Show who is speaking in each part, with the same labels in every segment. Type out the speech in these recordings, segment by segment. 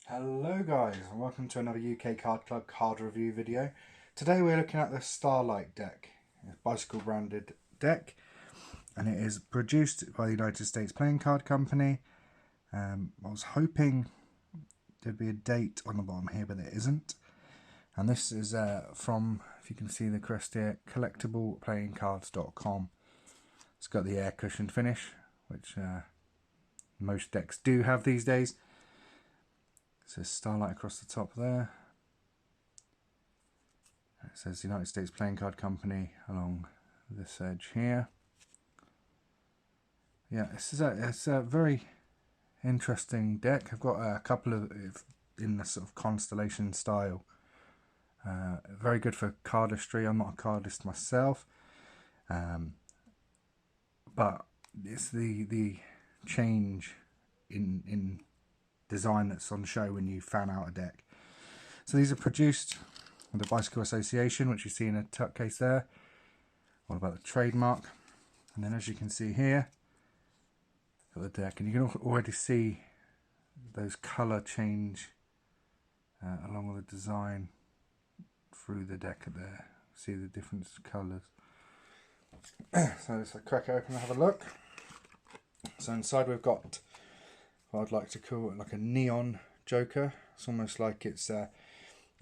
Speaker 1: Hello guys and welcome to another UK Card Club card review video. Today we're looking at the Starlight deck, a bicycle branded deck, and it is produced by the United States Playing Card Company. I was hoping there'd be a date on the bottom here, but there isn't. And this is from, if you can see the crest here, collectibleplayingcards.com. It's got the air cushioned finish, which most decks do have these days. It says Starlight across the top there. It says United States Playing Card Company along this edge here. Yeah, it's a very interesting deck. I've got a couple of in the sort of constellation style. Very good for cardistry. I'm not a cardist myself, but it's the change in design that's on show when you fan out a deck. So these are produced with the Bicycle Association, which you see in a tuck case there. All about the trademark. And then as you can see here, got the deck, and you can already see those colour change along with the design through the deck there. See the different colours. So let's crack it open and have a look. So inside we've got what I'd like to call it like a neon Joker. It's almost like it's you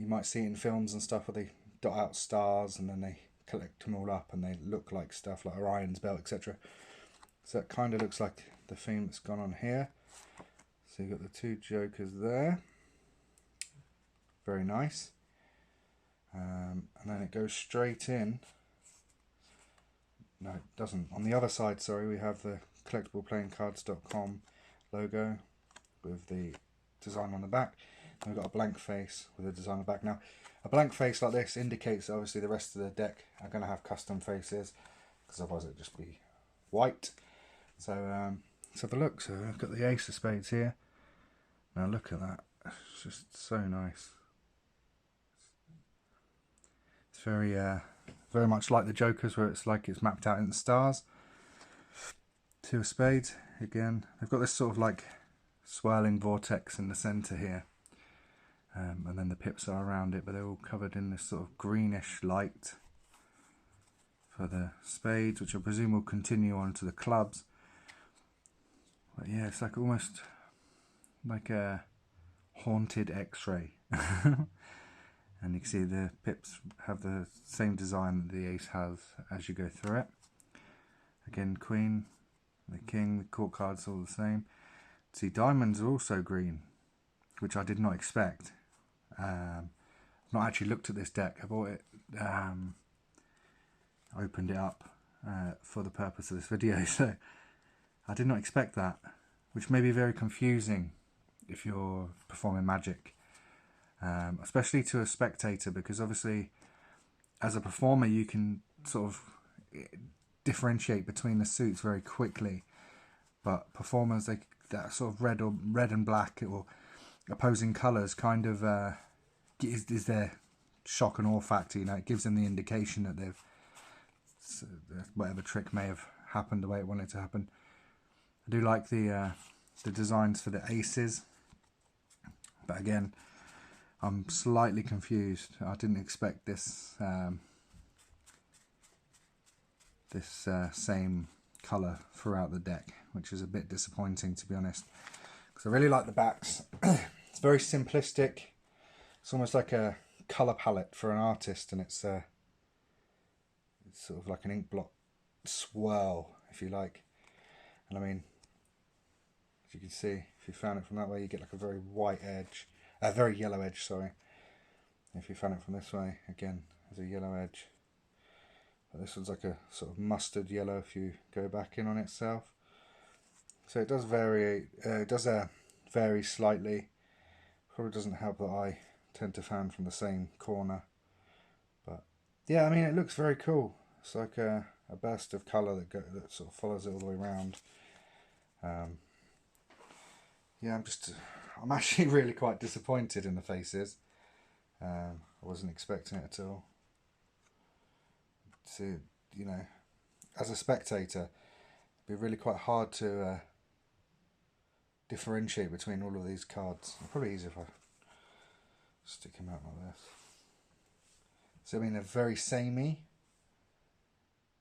Speaker 1: might see it in films and stuff where they dot out stars and then they collect them all up and they look like stuff like Orion's belt, etc. So it kind of looks like the theme that's gone on here. So you've got the two Jokers there. Very nice. And then it goes straight in. No, it doesn't. On the other side, sorry, we have the collectibleplayingcards.com logo with the design on the back. And we've got a blank face with a design on the back. Now, a blank face like this indicates obviously the rest of the deck are going to have custom faces, because otherwise it'd just be white. So let's have a look. So I've got the Ace of Spades here. Now look at that. It's just so nice. It's very much like the Jokers, where it's like it's mapped out in the stars. Two of Spades again. They've got this sort of like swirling vortex in the centre here, and then the pips are around it, but they're all covered in this sort of greenish light for the spades, which I presume will continue on to the clubs. But yeah, it's like almost like a haunted X-ray. And you can see the pips have the same design that the ace has as you go through it. Again, Queen, the King, the court cards all the same. See, diamonds are also green, which I did not expect. I've not actually looked at this deck. I bought it, opened it up for the purpose of this video, so I did not expect that, which may be very confusing if you're performing Magic. Especially to a spectator, because obviously as a performer you can sort of differentiate between the suits very quickly, but performers, that sort of red and black or opposing colours kind of is their shock and awe factor. You know, it gives them the indication that they've whatever trick may have happened the way it wanted to happen. I do like the designs for the aces, but again, I'm slightly confused. I didn't expect this same colour throughout the deck, which is a bit disappointing, to be honest, because I really like the backs. It's very simplistic. It's almost like a colour palette for an artist, and it's sort of like an ink blot swirl, if you like. And I mean, as you can see, if you fan it from that way, you get like a very white edge. A very yellow edge, sorry. If you fan it from this way, again, there's a yellow edge. But this one's like a sort of mustard yellow if you go back in on itself. So it does vary. It does vary slightly. Probably doesn't help that I tend to fan from the same corner. But yeah, I mean, it looks very cool. It's like a burst of colour that sort of follows it all the way around. Yeah, I'm actually really quite disappointed in the faces. I wasn't expecting it at all. So, you know, as a spectator, it'd be really quite hard to differentiate between all of these cards. Probably easier if I stick them out like this. So I mean, they're very samey,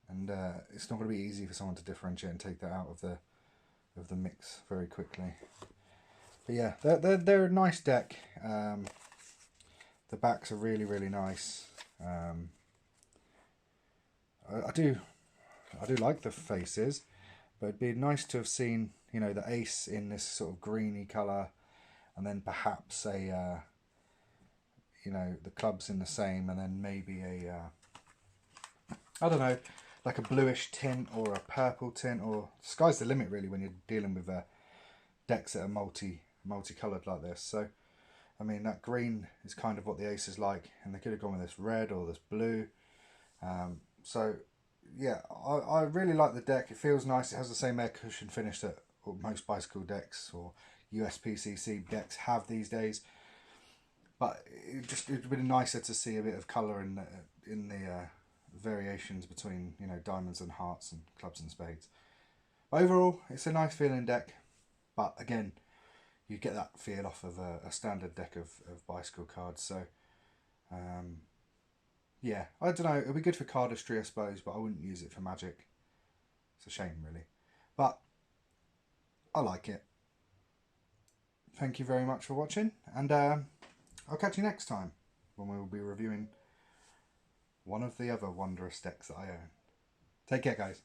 Speaker 1: and it's not going to be easy for someone to differentiate and take that out of the mix very quickly. But yeah, they're a nice deck. The backs are really nice. I do like the faces, but it'd be nice to have seen, you know, the ace in this sort of greeny colour, and then perhaps a you know, the clubs in the same, and then maybe a I don't know, like a bluish tint or a purple tint, or sky's the limit really when you're dealing with decks that are multicoloured like this. So I mean, that green is kind of what the ace is like, and they could have gone with this red or this blue. So yeah, I really like the deck. It feels nice. It has the same air cushion finish that most bicycle decks or USPCC decks have these days. But it'd be nicer to see a bit of colour in the variations between, you know, diamonds and hearts and clubs and spades. But overall, it's a nice feeling deck. But again, you get that feel off of a standard deck of bicycle cards. So yeah, I don't know. It'll be good for cardistry, I suppose, but I wouldn't use it for Magic. It's a shame, really. But I like it. Thank you very much for watching, and I'll catch you next time when we will be reviewing one of the other wondrous decks that I own. Take care, guys.